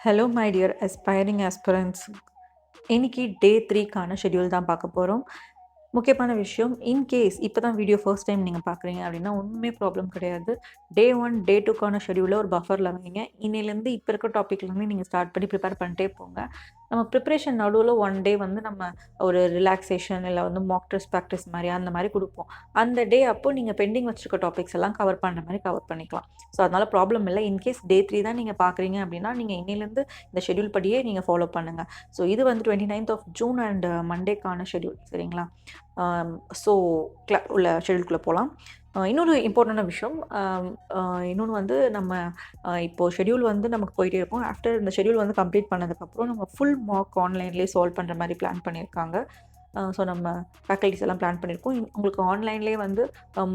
Hello my dear aspiring aspirants. இன்னைக்கு டே 3க்கான schedule தான் பார்க்க போகிறோம். முக்கியமான விஷயம், இன்கேஸ் இப்போ தான் வீடியோ ஃபர்ஸ்ட் டைம் நீங்கள் பார்க்குறீங்க அப்படின்னா ஒன்றுமே ப்ராப்ளம் கிடையாது. டே 1 டே 2க்கான ஷெட்யூலில் ஒரு பஃபரில் வைங்க. இன்னிலேருந்து இப்போ இருக்க டாப்பிக்லேருந்து நீங்கள் ஸ்டார்ட் பண்ணி ப்ரிப்பேர் பண்ணிட்டே போங்க. நம்ம ப்ரிப்பரேஷன் நடுவில் ஒன் டே வந்து நம்ம ஒரு ரிலாக்ஸேஷன் இல்லை வந்து மாக் டெஸ்ட் ப்ராக்டிஸ் மாதிரி அந்த மாதிரி கொடுப்போம். அந்த டே அப்போ நீங்கள் பெண்டிங் வச்சுருக்க டாபிக்ஸ் எல்லாம் கவர் பண்ணுற மாதிரி கவர் பண்ணிக்கலாம். ஸோ அதனால் ப்ராப்ளம் இல்லை. இன்கேஸ் டே 3 தான் நீங்கள் பார்க்குறீங்க அப்படின்னா நீங்கள் இன்னிலேருந்து இந்த ஷெட்யூல் படியே நீங்கள் ஃபாலோ பண்ணுங்கள். ஸோ இது வந்து 29th ஆஃப் ஜூன் அண்ட் மண்டேக்கான ஷெட்யூல், சரிங்களா? ஸோ உள்ள ஷெட்யூல்குள்ளே போகலாம். இன்னொரு இம்பார்ட்டண்டான விஷயம், இன்னொன்று வந்து நம்ம இப்போது ஷெட்யூல் வந்து நமக்கு போயிட்டே இருக்கும். ஆஃப்டர் இந்த ஷெட்யூல் வந்து கம்ப்ளீட் பண்ணதுக்கப்புறம் நம்ம ஃபுல் மார்க் ஆன்லைன்லேயே சால்வ் பண்ணுற மாதிரி பிளான் பண்ணியிருக்காங்க. ஸோ நம்ம ஃபேக்கல்ட்டிஸ் எல்லாம் பிளான் பண்ணியிருக்கோம். உங்களுக்கு ஆன்லைன்லேயே வந்து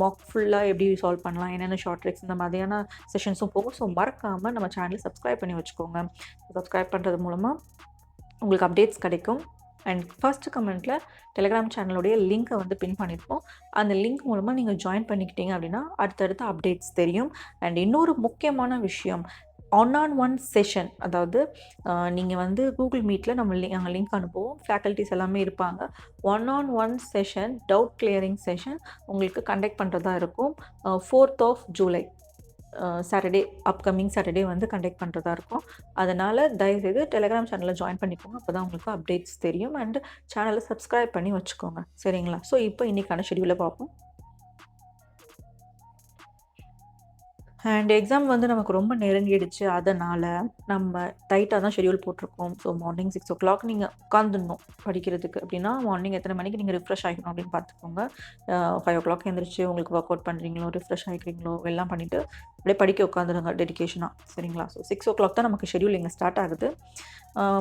மார்க் ஃபுல்லாக எப்படி சால்வ் பண்ணலாம், என்னென்ன ஷார்ட் ட்ரிக்ஸ் இந்த மாதிரியான செஷன்ஸும் போகும். ஸோ மறக்காமல் நம்ம சேனலை சப்ஸ்கிரைப் பண்ணி வச்சுக்கோங்க. சப்ஸ்கிரைப் பண்ணுறது மூலமாக உங்களுக்கு அப்டேட்ஸ் கிடைக்கும். அண்ட் ஃபர்ஸ்ட் கமெண்ட்டில் டெலிகிராம் சேனலுடைய லிங்க்கை வந்து பின் பண்ணியிருப்போம். அந்த லிங்க் மூலமாக நீங்கள் ஜாயின் பண்ணிக்கிட்டீங்க அப்படின்னா அடுத்தடுத்த அப்டேட்ஸ் தெரியும். அண்ட் இன்னொரு முக்கியமான விஷயம், ஒன் செஷன், அதாவது நீங்கள் வந்து கூகுள் மீட்டில் நம்ம லிங்க் அனுப்புவோம். ஃபேக்கல்ட்டிஸ் எல்லாமே இருப்பாங்க. One session, doubt clearing session உங்களுக்கு கண்டக்ட் பண்ணுறதா இருக்கும். 4th of July Saturday, upcoming Saturday வந்து கண்டக்ட் பண்ணுறதா இருக்கும். அதனால் தயவுசெய்து டெலிகிராம் சேனலில் ஜாயின் பண்ணிக்கோங்க. அப்போ தான் உங்களுக்கு அப்டேட்ஸ் தெரியும். அண்ட் சேனலை சப்ஸ்கிரைப் பண்ணி வச்சுக்கோங்க, சரிங்களா? ஸோ இப்போ இன்றைக்கான ஷெட்யூலை பார்ப்போம். அண்ட் எக்ஸாம் வந்து நமக்கு ரொம்ப நெருங்கிடுச்சு. அதனால் நம்ம டைட்டாக தான் ஷெட்யூல் போட்டிருக்கோம். ஸோ மார்னிங் 6 o'clock நீங்கள் உட்காந்துடணும் படிக்கிறதுக்கு. அப்படின்னா மார்னிங் எத்தனை மணிக்கு நீங்கள் ரிஃப்ரெஷ் ஆகிக்கணும் அப்படின்னு பார்த்துக்கோங்க. 5 o'clock எழுந்திரிச்சு உங்களுக்கு ஒர்க் அவுட் பண்ணுறீங்களோ, ரிஃப்ரெஷ் ஆகிக்கிறீங்களோ எல்லாம் பண்ணிவிட்டு அப்படியே படிக்க உட்காந்துருங்க டெடிக்கேஷனாக, சரிங்களா? ஸோ 6 o'clock தான் நமக்கு ஷெட்யூல் இங்கே ஸ்டார்ட் ஆகுது.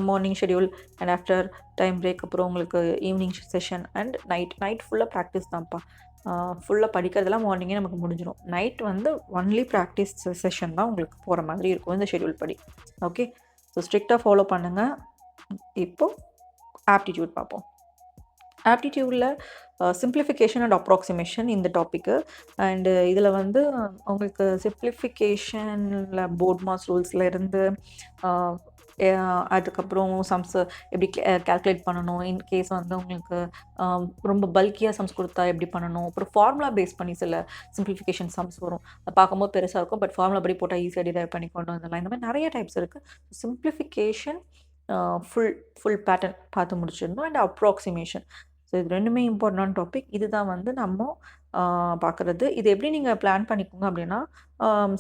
Morning schedule and after time break அப்புறம் உங்களுக்கு ஈவினிங் செஷன் அண்ட் நைட் ஃபுல்லாக ப்ராக்டிஸ் தான்ப்பா. ஃபுல்லாக படிக்கிறதெல்லாம் மார்னிங்கே நமக்கு முடிஞ்சிடும். நைட் வந்து ஒன்லி ப்ராக்டிஸ் செஷன் தான் உங்களுக்கு போகிற மாதிரி இருக்கும் இந்த ஷெட்யூல் படி. ஓகே, ஸோ ஸ்ட்ரிக்டாக ஃபாலோ பண்ணுங்கள். இப்போது ஆப்டிடியூட் பார்ப்போம். ஆப்டிடியூடில் சிம்பிளிஃபிகேஷன் அண்ட் அப்ராக்சிமேஷன் இந்த டாப்பிக்கு. அண்டு இதில் வந்து உங்களுக்கு சிம்பிளிஃபிகேஷனில் போர்ட் மாஸ் ரூல்ஸ்லேருந்து அதுக்கப்புறம் சம்ஸ் எப்படி கேல்குலேட் பண்ணணும், இன்கேஸ் வந்து உங்களுக்கு ரொம்ப பல்கியாக சம்ஸ் கொடுத்தா எப்படி பண்ணணும், அப்புறம் ஃபார்முலா பேஸ் பண்ணி சில சிம்பிளிஃபிகேஷன் சம்ஸ் வரும். அது பார்க்கும்போது பெருசாக இருக்கும், பட் ஃபார்முலா படி போட்டால் ஈஸியாக டிரைவ் பண்ணி கொண்டு வந்துடலாம். இந்த மாதிரி நிறைய டைப்ஸ் இருக்குது. சிம்பிளிஃபிகேஷன் ஃபுல் பேட்டர்ன் பார்த்து முடிச்சிடணும். அண்ட் அப்ராக்சிமேஷன், ஸோ இது ரெண்டுமே இம்பார்ட்டண்டான டாபிக். இதுதான் வந்து நம்ம பார்க்குறது. இது எப்படி நீங்கள் பிளான் பண்ணிக்கோங்க அப்படின்னா,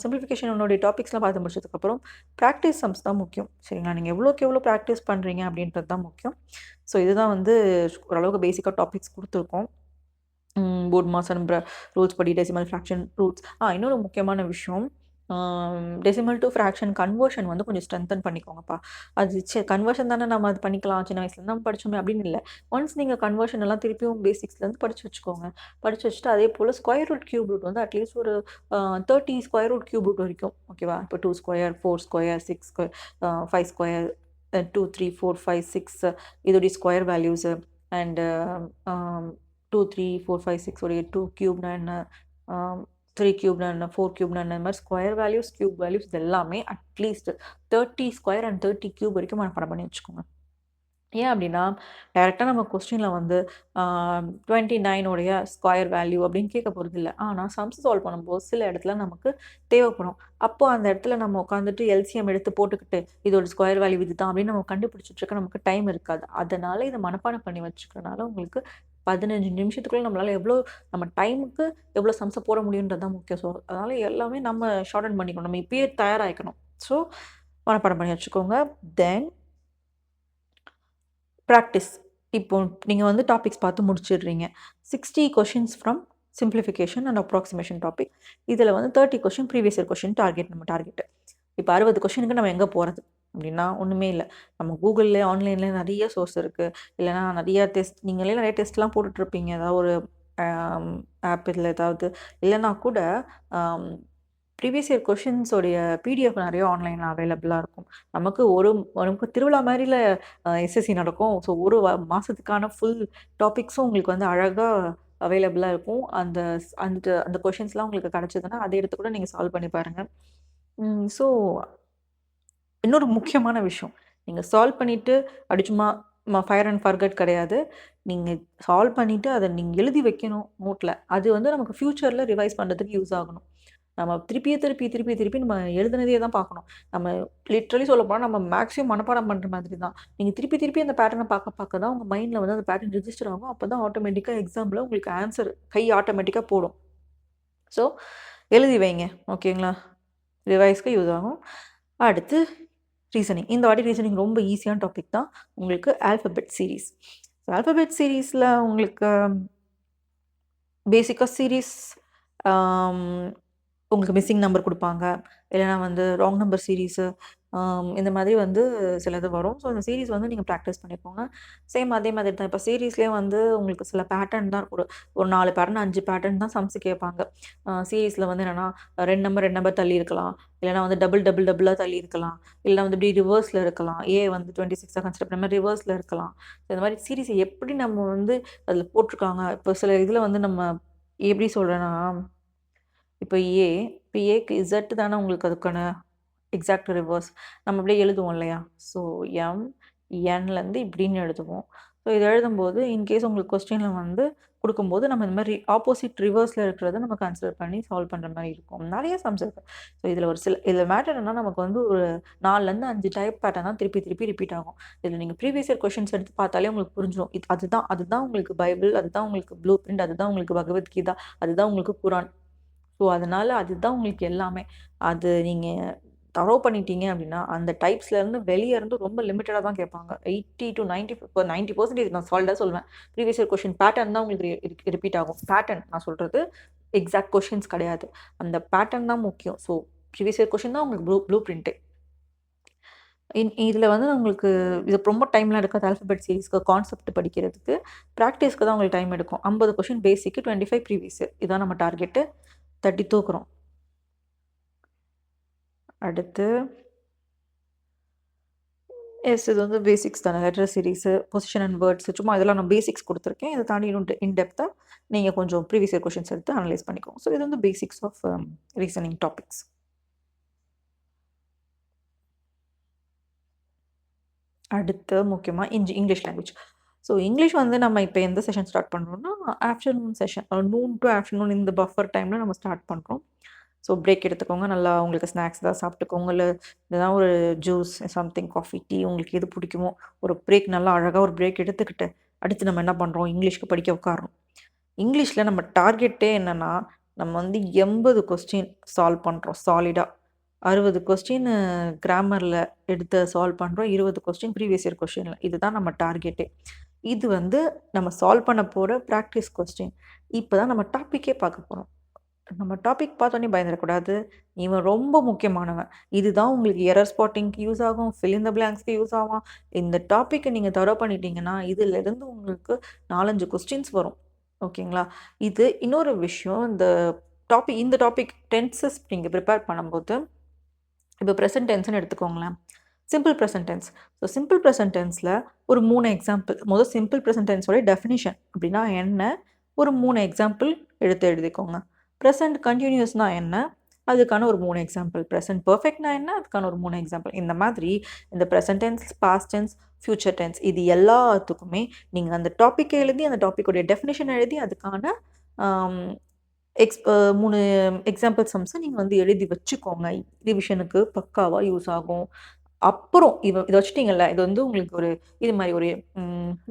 சிம்பிளிஃபிகேஷன் உன்னுடைய டாபிக்ஸ்லாம் பார்த்து முடிச்சதுக்கப்புறம் ப்ராக்டிஸ் சம்ஸ் தான் முக்கியம், சரிங்களா? நீங்கள் எவ்வளோக்கு எவ்வளோ ப்ராக்டிஸ் பண்ணுறீங்க அப்படின்றது தான் முக்கியம். ஸோ இதுதான் வந்து ஓரளவுக்கு பேசிக்காக டாபிக்ஸ் கொடுத்துருக்கோம். போர்ட் மாஸ் அண்ட் ரூல்ஸ் படி டெசிமல் ஃப்ராக்ஷன் ரூல்ஸ். இன்னொரு முக்கியமான விஷயம், டெசிமல் டு ஃப்ராக்ஷன் கன்வர்ஷன் வந்து கொஞ்சம் ஸ்ட்ரென்தன் பண்ணிக்கோங்கப்பா. அது கன்வர்ஷன் தானே, நம்ம அது பண்ணிக்கலாம், சின்ன வயசுலேருந்து நம்ம படித்தோமே அப்படின்னு இல்லை. ஒன்ஸ் நீங்கள் கன்வர்ஷன் எல்லாம் திருப்பியும் பேசிக்ஸ்லேருந்து படித்து வச்சுக்கோங்க. படித்து வச்சுட்டு அதே போல் ஸ்கொயர் ரூட் கியூப் ரூட் வந்து அட்லீஸ்ட் ஒரு 30 ஸ்கொயர் ரூட் கியூப் ரூட் வரைக்கும், ஓகேவா? இப்போ 2 ஸ்கொயர், 4 ஸ்கொயர், 6 ஸ்கொயர், 5 ஸ்கொயர், 2 3 4 5 6 இதோடைய ஸ்கொயர் வேல்யூஸு அண்டு 2 3 4 5 6 உடைய 2 கியூப்னா என்ன, 3 கியூப்னா என்ன, 4 கியூப்னா என்ன, இந்த மாதிரி ஸ்கொயர் வேல்யூஸ், கியூப் வேல்யூஸ் இது எல்லாமே அட்லீஸ்ட் 30 ஸ்கொயர் அண்ட் 30 கியூப் வரைக்கும் மனப்பாடம் பண்ணி வச்சுக்கோங்க. ஏன் அப்படின்னா டைரெக்டாக நம்ம கொஸ்டினில் வந்து 29 ஸ்கொயர் வேல்யூ அப்படின்னு கேட்க போகிறது இல்லை. ஆனால் சம்ஸ் சால்வ் பண்ணும்போது சில இடத்துல நமக்கு தேவைப்படும். அப்போது அந்த இடத்துல நம்ம உட்காந்துட்டு எல்சிஎம் எடுத்து போட்டுக்கிட்டு இதோட ஸ்கொயர் வேல்யூ இது தான் அப்படின்னு நம்ம கண்டுபிடிச்சிட்டு இருக்க நமக்கு டைம் இருக்காது. அதனால் இதை மனப்பாடம் பண்ணி வச்சுக்கிறனால உங்களுக்கு 15 நிமிஷத்துக்குள்ளே நம்மளால் நம்ம டைமுக்கு எவ்வளோ சம்ஸை போட முடியுன்றது தான் முக்கியம். ஸோ அதனால் எல்லாமே நம்ம ஷார்டன் பண்ணிக்கணும், நம்ம இப்பயே தயாராகிக்கணும். ஸோ மனப்பாடம் பண்ணி வச்சுக்கோங்க. தென் ப்ராக்டிஸ். இப்போ நீங்கள் வந்து டாபிக்ஸ் பார்த்து முடிச்சிடுறீங்க. 60 questions from simplification and approximation topic. இதில் வந்து 30 கொஷின் ப்ரீவியஸ் இயர் கொஷின் நம்ம டார்கெட்டு. இப்போ 60 கொஷினுக்கு நம்ம எங்கே போகிறது அப்படின்னா ஒன்றுமே இல்லை. நம்ம கூகுளில் ஆன்லைனில் நிறைய சோர்ஸ் இருக்குது. இல்லைனா நிறைய டெஸ்ட், நீங்களே நிறைய டெஸ்ட்லாம் போட்டுட்ருப்பீங்க. ஏதாவது ஒரு ஆப் இதில் ஏதாவது இல்லைனா கூட ப்ரீவியஸ் இயர் கொஷின்ஸோடைய பிடிஎஃப் நிறைய ஆன்லைனில் அவைலபிளாக இருக்கும். நமக்கு திருவிழா மாதிரில எஸ்எஸ்சி நடக்கும். ஸோ ஒரு மாதத்துக்கான ஃபுல் டாபிக்ஸும் உங்களுக்கு வந்து அழகாக அவைலபிளாக இருக்கும். அந்த அந்த அந்த கொஷின்ஸ்லாம் உங்களுக்கு கிடச்சிதுன்னா அதை எடுத்து கூட நீங்கள் சால்வ் பண்ணி பாருங்கள். ஸோ இன்னொரு முக்கியமான விஷயம், நீங்க சால்வ் பண்ணிட்டு அப்படி சும்மா ஃபயர் அண்ட் ஃபர்கெட் கிடையாது. நீங்க சால்வ் பண்ணிட்டு அத நீங்க எழுதி வைக்கணும் நோட்ல. அது வந்து நமக்கு ஃபியூச்சர்ல ரிவைஸ் பண்றதுக்கு யூஸ் ஆகணும். நம்ம திருப்பி நம்ம எழுதுனதே தான் பார்க்கணும். நம்ம லிட்ரலி சொல்லப்போனா நம்ம மேக்ஸிமம் மனப்பாடம் பண்ற மாதிரி தான். நீங்க திருப்பி அந்த பேட்டர்ன பார்க்க தான் உங்க மைண்ட்ல வந்து அந்த பேட்டர்ன் ரிஜிஸ்டர் ஆகும். அப்பதான் ஆட்டோமேட்டிக்கா எக்ஸாம்ல உங்களுக்கு ஆன்சர் கை ஆட்டோமேட்டிக்கா போடும். ஸோ எழுதி வைங்க. ஓகேங்களா? ரிவைஸ்க்கு யூஸ் ஆகும். அடுத்து ரீசனிங். இந்த வாட்டி ரீசனிங் ரொம்ப ஈஸியான டாபிக் தான். உங்களுக்கு ஆல்ஃபபெட் சீரிஸ். ஆல்ஃபபெட் சீரிஸ்ல உங்களுக்கு பேசிக்கா சீரிஸ் உங்களுக்கு மிஸ்ஸிங் நம்பர் குடுப்பாங்க. இல்லன்னா வந்து ராங் நம்பர் சீரிஸு இந்த மாதிரி வந்து சிலது வரும். ஸோ அந்த சீரிஸ் வந்து நீங்க பிராக்டிஸ் பண்ணிக்கோங்க. சேம் அதே மாதிரி தான். இப்ப சீரிஸ்லயே வந்து உங்களுக்கு சில பேட்டர்ன் தான் ஒரு 4 பேட்டர்ன், 5 பேட்டர்ன் தான் சம்ஸ் கேட்பாங்க. சீரிஸ்ல வந்து என்னன்னா 2 நம்பர் தள்ளி இருக்கலாம். இல்லன்னா வந்து டபுளா தள்ளி இருக்கலாம். இல்ல வந்து இப்படி ரிவர்ஸ்ல இருக்கலாம். ஏ வந்து 26 கன்சிடர் பண்ண மாரி ரிவர்ஸ்ல இருக்கலாம். இந்த மாரி சீரிஸ எப்படி நம்ம வந்து அதில போட்டுருக்காங்க. இப்போ சில இதில வந்து நம்ம எப்படி சொல்றேன்னா இப்போ ஏ, இப்போ ஏக்கு இசட் தானே உங்களுக்கு அதுக்கான எக்ஸாக்ட் ரிவர்ஸ். நம்ம அப்படியே எழுதுவோம் இல்லையா? ஸோ எம், என்லேருந்து இப்படின்னு எழுதுவோம். ஸோ இத எழுதும்போது இன்கேஸ் உங்களுக்கு கொஸ்டின்ல வந்து குடுக்கும்போது நம்ம இந்த மாரி ஆப்போசிட் ரிவர்ஸ்ல இருக்கிறத நம்ம கன்சிடர் பண்ணி சால்வ் பண்ற மாரி இருக்கும். நெறைய சம்ஸ் இருக்கு. ஸோ இதில ஒரு சில இதில மேட்டர் என்னன்னா நமக்கு வந்து ஒரு 4லேருந்து 5 டைப் பேட்டர்ன் தான் திருப்பி ரிப்பீட் ஆகும். இதில நீங்க ப்ரீவியஸ் இயர் கொஸ்டின்ஸ் எடுத்து பார்த்தாலே உங்களுக்கு புரிஞ்சிரும். அதுதான் உங்களுக்கு பைபிள், அதுதான் உங்களுக்கு ப்ளூ பிரிண்ட், அதுதான் உங்களுக்கு பகவத்கீதா, அதுதான் உங்களுக்கு குரான். ஸோ, அதனால அதுதான் உங்களுக்கு எல்லாமே. அது நீங்க தரோ பண்ணிட்டீங்க அப்டின்னா, அந்த டைப்ஸ்லேருந்து வெளிய இருந்து ரொம்ப லிமிட்டடா தான் கேட்பாங்க. 80 டூ 90 இப்போ 90% நான் சாலிடா சொல்வேன். ப்ரீவியஸ் இயர் கொஸ்டின் பேட்டர்ன் தான் உங்களுக்கு ரிப்பீட் ஆகும். பேட்டர்ன் நான் சொல்றது எக்ஸாக்ட் கொஸ்டின்ஸ் கிடையாது. அந்த பேட்டர்ன் தான் முக்கியம். ஸோ, ப்ரீவியஸ் இயர் கொஸ்டின் தான் உங்களுக்கு ப்ளூ பிரிண்ட்டே. இதில வந்து உங்களுக்கு இது ரொம்ப டைம்லாம் எடுக்காது. ஆல்ஃபபெட் சீரிஸ்க்கு கான்செப்ட் படிக்கிறதுக்கு. பிராக்டிஸ்க்கு தான் உங்களுக்கு டைம் எடுக்கும். 50 கொஸ்டின் பேசிக், 25 ப்ரீவியஸ் இயர். இதான் நம்ம டார்கெட்டு. 30 தூக்குறோம். அடுத்து இது வந்து பேசிக்ஸ் தானே. Letter series, position and words சும்மா இதெல்லாம் நான் பேசிக்ஸ் குடுத்துருக்கேன். இத தாண்டி இன்னும் இன் டெப்த்தா நீங்க கொஞ்சம் ப்ரீவியஸ் இயர் கொஸ்டின்ஸ் எடுத்து அனலைஸ் பண்ணிக்கோங்க. ஸோ இது வந்து பேசிக்ஸ் ஆஃப் ரீசனிங் டாபிக்ஸ். அடுத்து முக்கியமா இங்கிலீஷ் லாங்குவேஜ். ஸோ இங்கிலீஷ் வந்து நம்ம இப்ப எந்த செஷன் ஸ்டார்ட் பண்றோம்னா, afternoon session. Noon to afternoon இந்த பஃபர் டைம்ல நம்ம ஸ்டார்ட் பண்றோம். ஸோ பிரேக் எடுத்துக்கோங்க. நல்லா உங்களுக்கு ஸ்நாக்ஸ் ஏதாவது சாப்பிட்டுக்கோங்க. இல்ல எதனா ஒரு ஜூஸ், சம்திங் காஃபி, டீ உங்களுக்கு எது பிடிக்குமோ, ஒரு பிரேக் நல்லா அழகா ஒரு பிரேக் எடுத்துக்கிட்டு, அடுத்து நம்ம என்ன பண்றோம், இங்கிலீஷ்க்கு படிக்க உட்கார்றோம். இங்கிலீஷ்ல நம்ம டார்கெட்டே என்னன்னா, நம்ம வந்து 80 கொஸ்டின் சால்வ் பண்றோம் சாலிடா. 60 கொஸ்டின் கிராமர்ல எடுத்து சால்வ் பண்றோம். 20 கொஸ்டின் ப்ரீவியஸ் இயர் கொஸ்டின்ல. இதுதான் நம்ம டார்கெட்டே. இது வந்து நம்ம சால்வ் பண்ண போற பிராக்டிஸ் கொஸ்டின். இப்ப தான் நம்ம டாபிக்கே பார்க்க போறோம். நம்ம டாபிக் பார்த்தோனே பயந்துறக்கூடாது. இவன் ரொம்ப முக்கியமானவன். இதுதான் உங்களுக்கு எரர் ஸ்பாட்டிங்க்கு யூஸ் ஆகும். ஃபில் இன் த பிளாங்க்ஸ்க்கு யூஸ் ஆகும். இந்த டாபிக்க நீங்க தரோ பண்ணிட்டீங்கன்னா, இதிலிருந்து உங்களுக்கு 4, 5 கொஸ்டின்ஸ் வரும். ஓகேங்களா? இது இன்னொரு விஷயம். இந்த டாபிக் டென்சஸ் நீங்க ப்ரிப்பேர் பண்ணும்போது, இப்போ பிரசன்ட் டென்ஸ்ன்னு எடுத்துக்கோங்களேன். Simple present tense. So simple present டென்ஸ்ல ஒரு 3 எக்ஸாம்பிள். சிம்பிள் பிரசன்ட் டென்ஸோட டெஃபினிஷன் அப்படின்னா என்ன? ஒரு 3 எக்ஸாம்பிள் எடுத்து எழுதிக்கோங்க. பிரசன்ட் கன்டினியூஸ்னா என்ன? அதுக்கான ஒரு 3 எக்ஸாம்பிள். பிரசன்ட் பெர்ஃபெக்ட்னா என்ன? அதுக்கான ஒரு 3 எக்ஸாம்பிள். இந்த மாதிரி இந்த present tense, past tense, future tense இது எல்லாத்துக்குமே நீங்க அந்த டாபிக்க எழுதி, அந்த டாபிக்கோடைய டெஃபினிஷன் எழுதி, அதுக்கான ஆம் 3 எக்ஸாம்பிள் சம்ஸ நீங்க வந்து எழுதி வச்சுக்கோங்க. ரிவிஷனுக்கு பக்காவா யூஸ் ஆகும். அப்புறம் இத வச்சுட்டீங்கல்ல, இது வந்து உங்களுக்கு இது மாரி ஒரு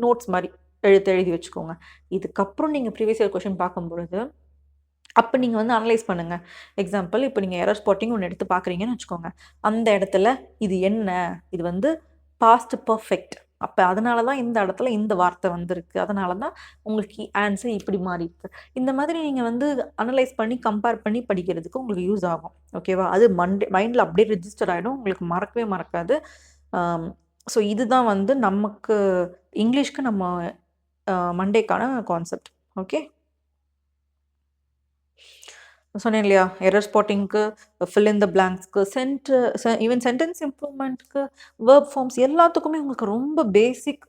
நோட்ஸ் மாரி எழுதி வச்சுக்கோங்க. இதுக்கப்புறம் நீங்க ப்ரீவியஸ் இயர் கொஸ்டின் பார்க்கும்பொழுது, அப்ப நீங்க வந்து அனலைஸ் பண்ணுங்க. எக்ஸாம்பிள் இப்ப நீங்க எரர் ஸ்பாட்டிங் ஒண்ணு எடுத்து பார்க்குறீங்கன்னு வச்சுக்கோங்க. அந்த இடத்துல இது என்ன? இது வந்து பாஸ்ட் பெர்ஃபெக்ட். அப்ப அதனால தான் இந்த இடத்துல இந்த வார்த்தை வந்திருக்கு. அதனால தான் உங்களுக்கு ஆன்சர் இப்படி மாறிருக்கு. இந்த மாதிரி நீங்க வந்து அனலைஸ் பண்ணி, கம்பேர் பண்ணி படிக்கிறதுக்கு உங்களுக்கு யூஸ் ஆகும். ஓகேவா? அது மைண்ட்ல அப்படியே ரிஜிஸ்டர் ஆயிடும். உங்களுக்கு மறக்கவே மறக்காது. ஸோ இதுதான் வந்து நமக்கு இங்கிலீஷ்க்கு நம்ம மண்டேக்கான கான்செப்ட். ஓகே. சொன்னேன் இல்லையா? எரர் ஸ்பாட்டிங்க்கு, ஃபில் இன் த பிளாங்க்ஸ்க்கு, ஈவன் சென்டென்ஸ் இம்ப்ரூவ்மெண்ட்க்கு, வெர்ப் ஃபார்ம்ஸ் எல்லாத்துக்குமே உங்களுக்கு ரொம்ப பேசிக்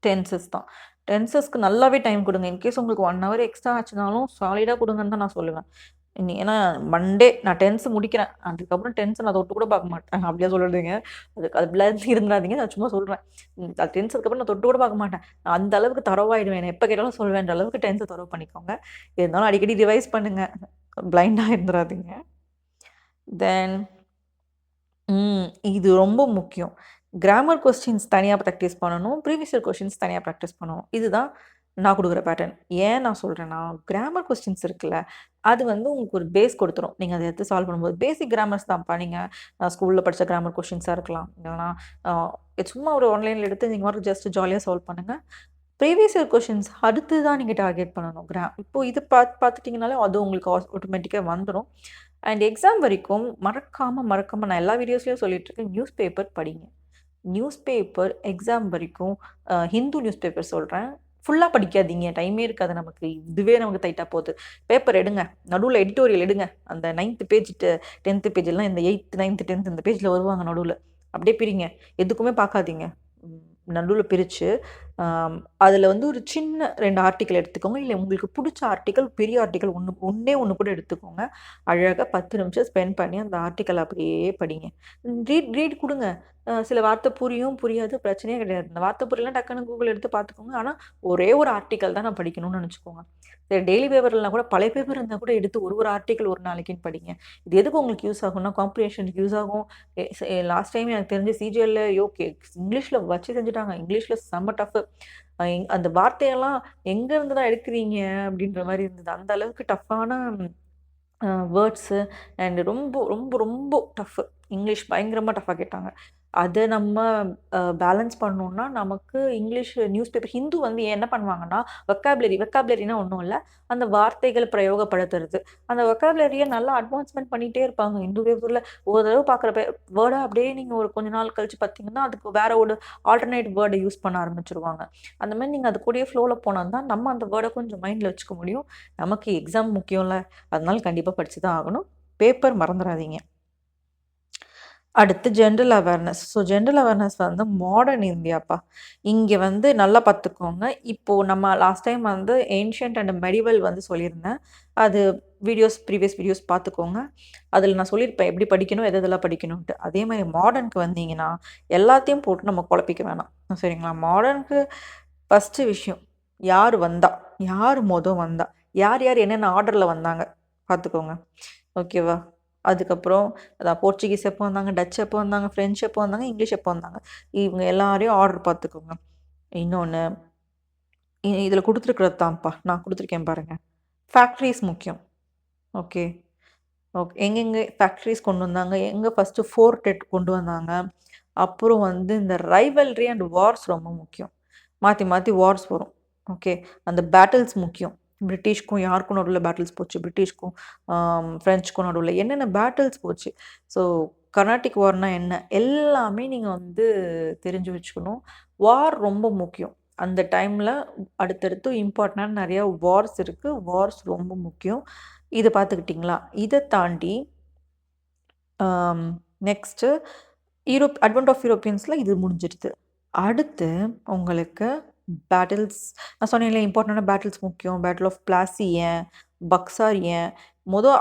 டென்சஸ் தான். டென்சஸ்க்கு நல்லாவே டைம் குடுங்க. இன்கேஸ் உங்களுக்கு 1 ஹவர் எக்ஸ்ட்ரா ஆச்சுனாலும் சாலிடா குடுங்கன்னு தான் நான் சொல்லுவேன். ஏன்னா மண்டே நான் 10th முடிக்கிறேன். அதுக்கப்புறம் 10th நான் தொட்டு கூட பார்க்க மாட்டேன். அப்படியா சொல்றதுங்க. அப்படிலாம் இருந்துராதீங்க. நான் சும்மா சொல்றேன். 10th அதுக்கப்புறம் நான் தொட்டு கூட பார்க்க மாட்டேன். நான் அந்த அளவுக்கு தரோவாயிடுவேன். என்ன எப்ப கேட்டாலும் சொல்வேன்ற அளவுக்கு 10th தரோவ் பண்ணிக்கோங்க. இருந்தாலும் அடிக்கடி ரிவைஸ் பண்ணுங்க. பிளைண்டா இருந்துராதீங்க. தென் இது ரொம்ப முக்கியம். கிராமர் கொஸ்டின்ஸ் தனியா பிராக்டிஸ் பண்ணணும். ப்ரீவியஸ் இயர் கொஸ்டின்ஸ் தனியா பிராக்டிஸ் பண்ணணும். இதுதான் நான் குடுக்குற பேட்டர்ன். ஏன் நான் சொல்றேன்னா, கிராமர் கொஸ்டின்ஸ் இருக்குல்ல, அது வந்து உங்களுக்கு ஒரு பேஸ் குடுத்துரும். நீங்க அத எடுத்து சால்வ் பண்ணும்போது. பேசிக் கிராமர்ஸ் தான்ப்பா. நீங்க ஸ்கூல்ல படிச்ச கிராமர் கொஸ்டின்ஸா இருக்கலாம். இல்லன்னா அ சும்மா ஒரு ஆன்லைன்ல எடுத்து நீங்க பாட்டுக்கு ஜஸ்ட் ஜாலியா சால்வ் பண்ணுங்க. ப்ரீவியஸ் இயர் கொஸ்டின்ஸ் அடுத்து தான் நீங்க டார்கெட் பண்ணணும். இப்போ இது பார்த்துட்டீங்கனாலே அது உங்களுக்கு ஆட்டோமேட்டிக்கா வந்துரும். அண்ட் எக்ஸாம் வரைக்கும் மறக்காம நான் எல்லா வீடியோஸ்லயும் சொல்லிட்டு இருக்கேன். நியூஸ் பேப்பர் படிங்க. நியூஸ் பேப்பர் எக்ஸாம் வரைக்கும் ஹிந்து நியூஸ் பேப்பர் சொல்றேன். ஃபுல்லா படிக்காதீங்க. டைமே இருக்காது நமக்கு. இதுவே நமக்கு டைட்டா போது. பேப்பர் எடுங்க. நடுவுல எடிட்டோரியல் எடுங்க. அந்த 9த் பேஜ் 10த் பேஜ் எல்லாம் இந்த 8த், 9த், 10த் இந்த பேஜ்ல வருவாங்க நடுவுல. அப்படியே பிரிங்க. எதுக்குமே பார்க்காதீங்க. நடுவுல பிரிச்சு, அதுல வந்து ஒரு சின்ன 2 ஆர்டிக்கிள் எடுத்துக்கோங்க. இல்ல உங்களுக்கு புடிச்ச ஆர்டிக்கிள், பெரிய ஆர்டிக்கிள் ஒண்ணே ஒண்ணு கூட எடுத்துக்கோங்க. அழகா 10 நிமிஷம் ஸ்பெண்ட் பண்ணி அந்த ஆர்டிக்கிள் அப்படியே படிங்க. ரீட் ரீட் குடுங்க. சில வார்த்தை புரியும், புரியாது. பிரச்சனையே கிடையாது. இந்த வார்த்தை புரியலனா டக்குனு கூகுள் எடுத்து பார்த்துக்கோங்க. ஆனா, ஒரே ஒரு ஆர்டிக்கிள் தான் நான் படிக்கணும்னு நெனச்சுக்கோங்க. சரி டெய்லி பேப்பர் இல்லனா கூட பழைய பேப்பர் இருந்தா கூட எடுத்து ஒரு ஆர்டிக்கிள் ஒரு நாளைக்குன்னு படிங்க. இது எதுக்கு உங்களுக்கு யூஸ் ஆகும்னா, காம்ப்ரிஹென்ஷனுக்கு யூஸ் ஆகும். லாஸ்ட் டைம் எனக்கு தெரிஞ்சு சிஜிஎல்ல இங்கிலீஷ்ல வச்சு செஞ்சுட்டாங்க. இங்கிலீஷ்ல செம்ம டஃப். அந்த வார்த்தையெல்லாம் எங்க இருந்து தான் எடுக்குறீங்க? அப்படின்ற மாரி இருந்தது. அந்த அளவுக்கு டஃப்பான வேர்ட்ஸு அண்ட் ரொம்ப ரொம்ப ரொம்ப டஃப். இங்கிலீஷ் பயங்கரமா டஃப்பா கேட்டாங்க. அத நம்ம பேலன்ஸ் பண்ணணும்னா, நமக்கு இங்கிலீஷ் நியூஸ் பேப்பர் ஹிந்து வந்து என்ன பண்ணுவாங்கன்னா, வெக்காபுலரினா ஒண்ணும் இல்ல. அந்த வார்த்தைகள் பிரயோகப்படுத்துறது. அந்த வெக்காபுலரிய நல்லா அட்வான்ஸ்மென்ட் பண்ணிட்டே இருப்பாங்க. ஹிந்து பேப்பர்ல ஒரு தடவ பார்க்குற வேர்ட அப்படியே நீங்க ஒரு கொஞ்ச நாள் கழிச்சு பார்த்தீங்கன்னா, அதுக்கு வேற ஒரு ஆல்டர்னேட் வேர்ட யூஸ் பண்ண ஆரம்பிச்சுருவாங்க. அந்த மாரி நீங்க அது கூடயே ஃப்ளோல போனா தான், நம்ம அந்த வேர்ட கொஞ்சம் மைண்ட்ல வச்சுக்க முடியும். நமக்கு எக்ஸாம் முக்கியம்ல. அதனால கண்டிப்பா படிச்சு தான் ஆகணும். பேப்பர் மறந்துறாதீங்க. அடுத்து ஜெனரல் அவேர்னஸ். ஜெனரல் அவேர்னஸ் வந்து மாடர்ன் இந்தியாப்பா. இங்க வந்து நல்லா பார்த்துக்கோங்க. இப்போ நம்ம லாஸ்ட் டைம் வந்து ஏன்ஷியன்ட் அண்ட் மெடிவல் வந்து சொல்லியிருந்தேன். அது ப்ரீவியஸ் வீடியோஸ் பார்த்துக்கோங்க. அதில நான் சொல்லியிருப்பேன் எப்படி படிக்கணும், எதெல்லாம் படிக்கணுன்ட்டு. அதே மாரி மாடர்னுக்கு வந்தீங்கன்னா, எல்லாத்தையும் போட்டு நம்ம குழப்பிக்க வேணாம். சரிங்களா? மாடர்னுக்கு ஃபர்ஸ்ட்டு விஷயம், யார் வந்தா? யார் வந்தா? யார் என்னென்ன ஆர்டர்ல வந்தாங்க? பார்த்துக்கோங்க. ஓகேவா? அதுக்கப்புறம் அதான் போர்ச்சுகீஸ் எப்போ வந்தாங்க, டச் எப்போ வந்தாங்க, ஃப்ரெஞ்ச் எப்போ வந்தாங்க, இங்கிலீஷ் எப்போ வந்தாங்க. இவங்க எல்லாரையும் ஆர்டர் பார்த்துக்கோங்க. இன்னொன்னு, இதில குடுத்துருக்கிறது தான்ப்பா. நான் குடுத்துருக்கேன் பாருங்க. ஃபேக்டரிஸ் முக்கியம். ஓகே. எங்கெங்க ஃபேக்டரிஸ் கொண்டு வந்தாங்க, எங்க ஃபர்ஸ்ட்டு ஃபோர்ட் கொண்டு வந்தாங்க. அப்புறம் வந்து இந்த ரைவல்ரி அண்ட் வார்ஸ் ரொம்ப முக்கியம். மாத்தி வார்ஸ் வரும். ஓகே. அந்த பேட்டில்ஸ் முக்கியம். பிரிட்டிஷ்க்கும் யாருக்கும் நடுவுல பேட்டில்ஸ் போச்சு. பிரிட்டிஷ்க்கும் ஃப்ரெஞ்சுக்கும் நடுவுல என்னென்ன பேட்டில்ஸ் போச்சு. ஸோ கர்நாடிக் வார்னா என்ன? எல்லாமே நீங்க வந்து தெரிஞ்சு வச்சுக்கணும். வார் ரொம்ப முக்கியம். அந்த டைம்ல அடுத்தடுத்து இம்பார்ட்டன்டான நெறைய வார்ஸ் இருக்கு. வார்ஸ் ரொம்ப முக்கியம். இத பார்த்துக்கிட்டீங்களா? இத தாண்டி நெக்ஸ்ட்டு அட்வென்ட் ஆஃப் யூரோப்பியன்ஸ்ல இது முடிஞ்சிருது. அடுத்து உங்களுக்கு பேட்டில்ஸ் நான் சொன்னேன்ல இம்பார்ட்டன்டான பேட்டில்ஸ் முக்கியம். பேட்டில் ஆஃப் பிளாசி ஏன்? பக்சார் ஏன்?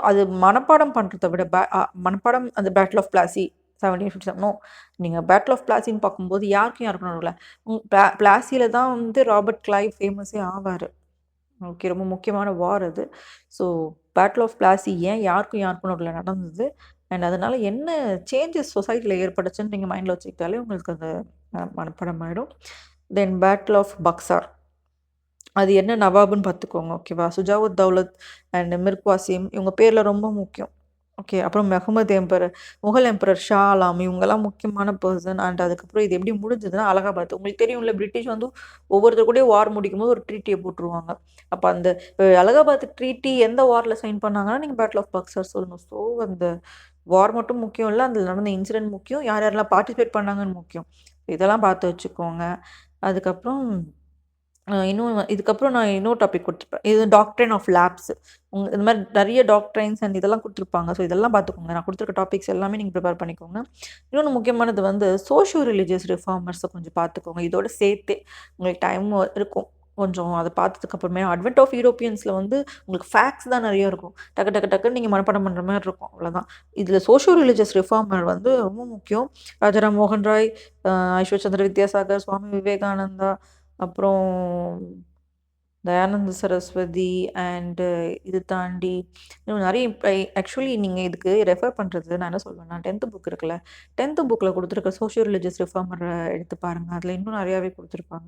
அது மனப்பாடம் பண்றத விட மனப்பாடம் அந்த பேட்டில் ஆஃப் பிளாசி 1757 நோ. நீங்க பேட்டில் ஆஃப் பிளாசின்னு பார்க்கும்போது யாருக்கும் நடுவுல பிளாசியில தான் வந்து ராபர்ட் கிளைவ் ஃபேமஸே ஆவாரு. ஓகே. ரொம்ப முக்கியமான வார் அது. ஸோ பேட்டில் ஆஃப் பிளாசி ஏன்? யாருக்கும் நடுவுல நடந்தது? அண்ட் அதனால என்ன சேஞ்சஸ் சொசைட்டில ஏற்பட்டுச்சுன்னு நீங்க மைண்ட்ல வச்சுக்கிட்டாலே உங்களுக்கு அது மனப்பாடம் ஆயிடும். தென் பேட்டில் ஆஃப் பக்சார். அது என்ன நவாப்ன்னு பார்த்துக்கோங்க. ஓகேவா? சுஜாவுத் தௌலத் அண்ட் மிர்க் வாசிம் இவங்க பேர்ல ரொம்ப முக்கியம். ஓகே. அப்புறம் முகல் எம்பரர் ஷா ஆலம் இவங்கலாம் முக்கியமான பெர்சன். அண்ட் அதுக்கப்புறம் இது எப்படி முடிஞ்சதுன்னா அலகாபாத். உங்களுக்கு தெரியும்ல பிரிட்டிஷ் வந்து ஒவ்வொருத்தர் கூடயும் வார் முடிக்கும்போது ஒரு ட்ரீட்டிய போட்டுருவாங்க. அப்ப அந்த அலகாபாத் ட்ரீட்டி எந்த வார்ல சைன் பண்ணாங்கன்னா, நீங்க பேட்டில் ஆஃப் பக்சார் சொல்லணும். ஸோ அந்த வார் மட்டும் முக்கியம் இல்ல. அதில நடந்த இன்சிடென்ட் முக்கியம். யாரெல்லாம் பார்ட்டிசிபேட் பண்ணாங்கன்னு முக்கியம். இதெல்லாம் பார்த்து வச்சுக்கோங்க. அதுக்கப்புறம் இதுக்கப்புறம் நான் இன்னொரு டாபிக் குடுத்துருப்பேன். இது டாக்ட்ரைன் ஆஃப் லேப்ஸ். இந்த மாரி நெறைய டாக்ட்ரைன்ஸ் அண்ட் இதெல்லாம் குடுத்துருப்பாங்க. ஸோ இதெல்லாம் பார்த்துக்கோங்க. நான் குடுத்துருக்க டாபிக்ஸ் எல்லாமே நீங்க ப்ரிப்பேர் பண்ணிக்கோங்க. இன்னொன்னு முக்கியமானது வந்து சோஷியோ ரிலிஜியஸ் ரிஃபார்மர்ஸ கொஞ்சம் பார்த்துக்கோங்க. இதோட சேர்த்தே உங்களுக்கு டைம் இருக்கும். கொஞ்சம் அத பார்த்ததுக்கு அப்புறமே அட்வென்ட் ஆஃப் யூரோப்பியன்ஸ்ல வந்து உங்களுக்கு ஃபேக்ட்ஸ் தான் நெறைய இருக்கும். டக்கு டக்கு டக்குன்னு நீங்க மனப்பாடம் பண்ற மாரி இருக்கும். அவ்வளோதான். இதுல சோஷியோ ரிலிஜியஸ் ரிஃபார்மர் வந்து ரொம்ப முக்கியம். ராஜாராம் மோகன் ராய், ஐஸ்வர் சந்திர வித்யாசாகர், சுவாமி விவேகானந்தா, அப்புறம் தயானந்த சரஸ்வதி அண்டு இது தாண்டி இன்னும் நெறைய ஆக்சுவலி நீங்க இதுக்கு ரெஃபர் பண்றது நான் என்ன சொல்வேன்னா, 10த் புக் இருக்குல்ல, 10த் புக்ல குடுத்துருக்க சோஷியோ ரிலிஜியஸ் ரிஃபார்மர எடுத்து பாருங்க. அதுல இன்னும் நெறையாவே குடுத்துருப்பாங்க.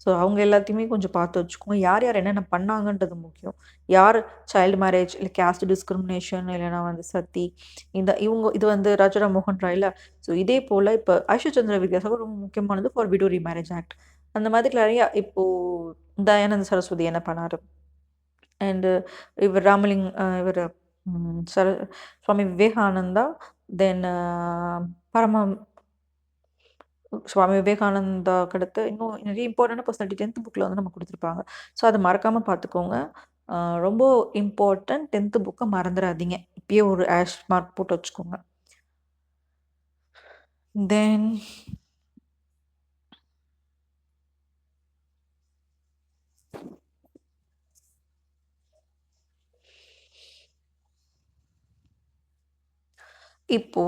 ஸோ அவங்க எல்லாத்தையுமே கொஞ்சம் பார்த்து வச்சுக்கோங்க. யார் யார் என்னென்ன பண்ணாங்கன்றது முக்கியம். யார் சைல்டு மேரேஜ், இல்ல காஸ்ட் டிஸ்கிரிமினேஷன், இல்லைனா வந்து சத்தி, இது வந்து ராஜாராம் மோகன் ராய்ல. ஸோ இதே போல இப்ப ஐஸ்வர் சந்திர வித்யாசாகர் ரொம்ப முக்கியமானது ஃபார் விடோ ரீமேரேஜ் ஆக்ட். அந்த மாதிரி நெறைய இப்போ தயானந்த சரஸ்வதி என்ன பண்ணாரு? அண்டு இவர் ராமலிங் இவரு சுவாமி விவேகானந்தா, தென் பரம சுவாமி விவேகானந்தாக்கு அடுத்து இன்னும் நிறைய இம்பார்ட்டன்டான பர்சனாலிட்டி 10த் புக்ல வந்து நமக்கு குடுத்துருப்பாங்க. ஸோ அத மறக்காம பார்த்துக்கோங்க. ரொம்ப இம்பார்ட்டன்ட் 10த் புக்க மறந்துறாதீங்க. இப்பயே ஒரு மார்க் போட்டு வச்சுக்கோங்க. தென் இப்போ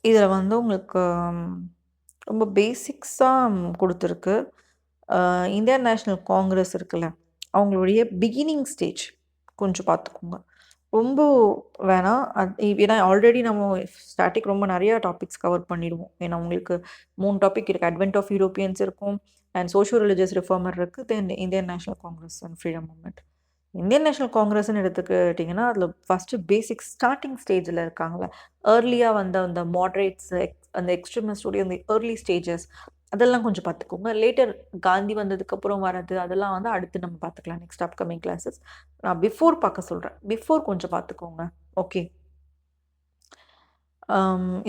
இதுல வந்து உங்களுக்கு ரொம்ப பேசிக்ஸா குடுத்துருக்கு. இந்தியன் நேஷனல் காங்கிரஸ் இருக்குல்ல, அவங்களுடைய பிகினிங் ஸ்டேஜ் கொஞ்சம் பார்த்துக்கோங்க. ரொம்ப வேணாம். ஏன்னா ஆல்ரெடி நம்ம ஸ்டாட்டிக் ரொம்ப நெறைய டாபிக்ஸ் கவர் பண்ணிடுவோம். ஏன்னா உங்களுக்கு 3 டாபிக் இருக்கு. அட்வென்ட் ஆஃப் யூரோப்பியன்ஸ் இருக்கும், அண்ட் சோஷியோ ரிலிஜியஸ் ரிஃபார்மர் இருக்கு, then Indian National Congress and freedom movement. Indian National காங்கிரஸ்ன்னு எடுத்துக்கிட்டிங்கன்னா, அதில ஃபர்ஸ்ட்டு பேசிக் ஸ்டார்ட்டிங் ஸ்டேஜ்ல இருக்காங்கல்ல, ஏர்லியா வந்த அந்த மாடரேட்ஸ், அந்த எக்ஸ்ட்ரீமிஸ்டுடைய அந்த ஏர்லி ஸ்டேஜஸ் அதெல்லாம் கொஞ்சம் பார்த்துக்கோங்க. லேட்டர் காந்தி வந்ததுக்கப்புறம் வரது, அதெல்லாம் வந்து அடுத்து நம்ம பார்த்துக்கலாம். Next upcoming classes. நான் பிஃபோர் பார்க்க சொல்றேன். பிஃபோர் கொஞ்சம் பார்த்துக்கோங்க. ஓகே.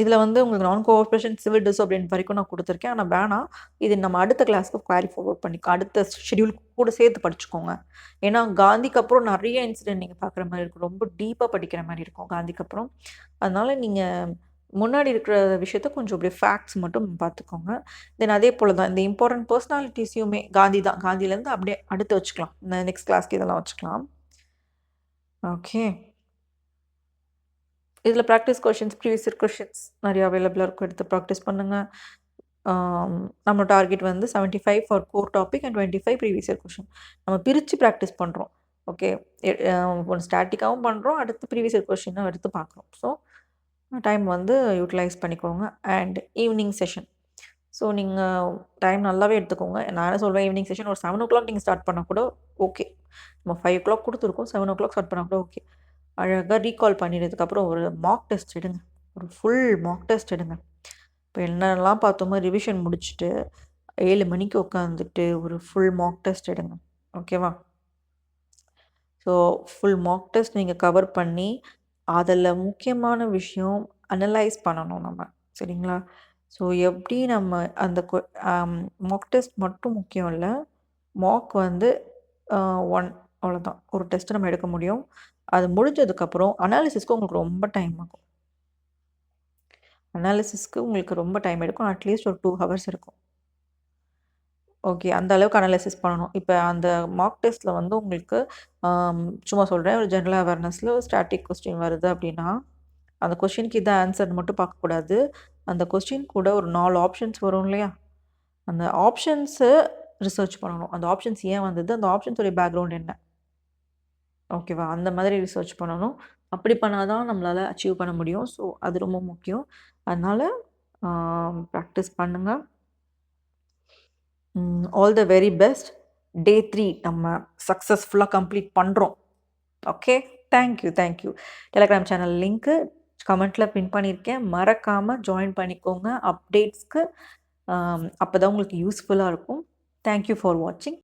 இதில வந்து உங்களுக்கு நான் கோஆப்பரேஷன், சிவில் டிசோபிடியன்ட் வரைக்கும் நான் குடுத்துருக்கேன். ஆனா வேணாம். இது நம்ம அடுத்த கிளாஸ்க்கு குவாரி ஃபார்வர்ட் அடுத்த ஷெட்யூல் கூட சேர்த்து படிச்சுக்கோங்க. ஏன்னா, காந்திக்கு அப்புறம் நெறைய இன்சிடென்ட் நீங்க பார்க்குற மாரி இருக்கும். ரொம்ப டீப்பா படிக்கிற மாரி இருக்கும் காந்திக்கு அப்புறம். அதனால நீங்க முன்னாடி இருக்கிற விஷயத்த கொஞ்சம் அப்படியே ஃபேக்ட்ஸ் மட்டும் பார்த்துக்கோங்க. தென் அதே போல தான் இந்த இம்பார்ட்டன்ட் பெர்சனாலிட்டீஸையுமே காந்தி தான். காந்தியிலேருந்து அப்படியே அடுத்து வச்சுக்கலாம். நெக்ஸ்ட் கிளாஸ்க்கு இதெல்லாம் வச்சுக்கலாம். ஓகே. இதில practice questions, previous year questions நெறைய அவைலபிளா இருக்கும். எடுத்து ப்ராக்டிஸ் பண்ணுங்க. நம்ம டார்கெட் வந்து 75 for core topic and 25 previous year question. நம்ம பிரிச்சு பிராக்டிஸ் பண்றோம். ஓகே. ஒண்ணு ஸ்டாட்டிக்காவும் பண்றோம். அடுத்து ப்ரீவியஸ் இயர் கொஸ்டினும் எடுத்து பார்க்குறோம். ஸோ டைம் வந்து யூட்டிலைஸ் பண்ணிக்கோங்க. And evening session. ஸோ நீங்க டைம் நல்லாவே எடுத்துக்கோங்க. நான் என்ன சொல்வேன், ஈவினிங் செஷன் ஒரு 7:00 நீங்க ஸ்டார்ட் பண்ணா கூட ஓகே. நம்ம 5:00 குடுத்துருக்கோம். 7:00 ஸ்டார்ட் பண்ணா கூட ஓகே. அழகா ரீகால் பண்ணினதுக்கப்புறம் ஒரு மாக் டெஸ்ட் எடுங்க. ஒரு ஃபுல் மாக் டெஸ்ட் எடுங்க. இப்போ என்னெல்லாம் பார்த்தோமோ ரிவிஷன் முடிச்சுட்டு 7 மணிக்கு உட்காந்துட்டு ஒரு ஃபுல் மாக் டெஸ்ட் எடுங்க. ஓகேவா? ஸோ ஃபுல் மாக் டெஸ்ட் நீங்க கவர் பண்ணி, அதில முக்கியமான விஷயம் அனலைஸ் பண்ணணும் நம்ம. சரிங்களா? ஸோ எப்படி நம்ம அந்த மாக் டெஸ்ட் மட்டும் முக்கியம் இல்ல. மாக் வந்து 1 அவ்வளோதான். ஒரு டெஸ்ட் நம்ம எடுக்க முடியும். அது முடிஞ்சதுக்கப்புறம் அனாலிசிஸ்க்கு உங்களுக்கு ரொம்ப டைம் ஆகும். அனாலிசிஸ்க்கு உங்களுக்கு ரொம்ப டைம் எடுக்கும். அட்லீஸ்ட் ஒரு 2 ஹவர்ஸ் இருக்கும். ஓகே. அந்த அளவுக்கு அனலைசிஸ் பண்ணணும். இப்ப அந்த மாக் டெஸ்ட்ல வந்து உங்களுக்கு சும்மா சொல்றேன். ஒரு ஜெனரல் அவேர்னஸ்ல ஸ்டாட்டிக் கொஸ்டின் வருது அப்படின்னா, அந்த கொஸ்டினுக்கு இதான் ஆன்சர்ன்னு மட்டும் பார்க்கக்கூடாது. அந்த கொஸ்டின் கூட ஒரு 4 ஆப்ஷன்ஸ் வரும் இல்லையா? அந்த ஆப்ஷன்ஸ ரிசர்ச் பண்ணணும். அந்த ஆப்ஷன்ஸ் ஏன் வந்தது? அந்த ஆப்ஷன்ஸோட பேக்ரவுண்ட் என்ன? ஓகேவா? அந்த மாதிரி ரிசர்ச் பண்ணணும். அப்படி பண்ணா தான் நம்மளால அச்சீவ் பண்ண முடியும். ஸோ அது ரொம்ப முக்கியம். அதனால பிராக்டிஸ் பண்ணுங்க. All the very best. Day 3 நம்ம சக்ஸஸ்ஃபுல்லா கம்ப்ளீட் பண்றோம். Okay. Thank you. Telegram channel லிங்க்கு கமெண்ட்ல பின் பண்ணியிருக்கேன். மறக்காம ஜாயின் பண்ணிக்கோங்க அப்டேட்ஸ்க்கு. அப்பதான் உங்களுக்கு யூஸ்ஃபுல்லா இருக்கும். தேங்க் யூ ஃபார் வாட்சிங்.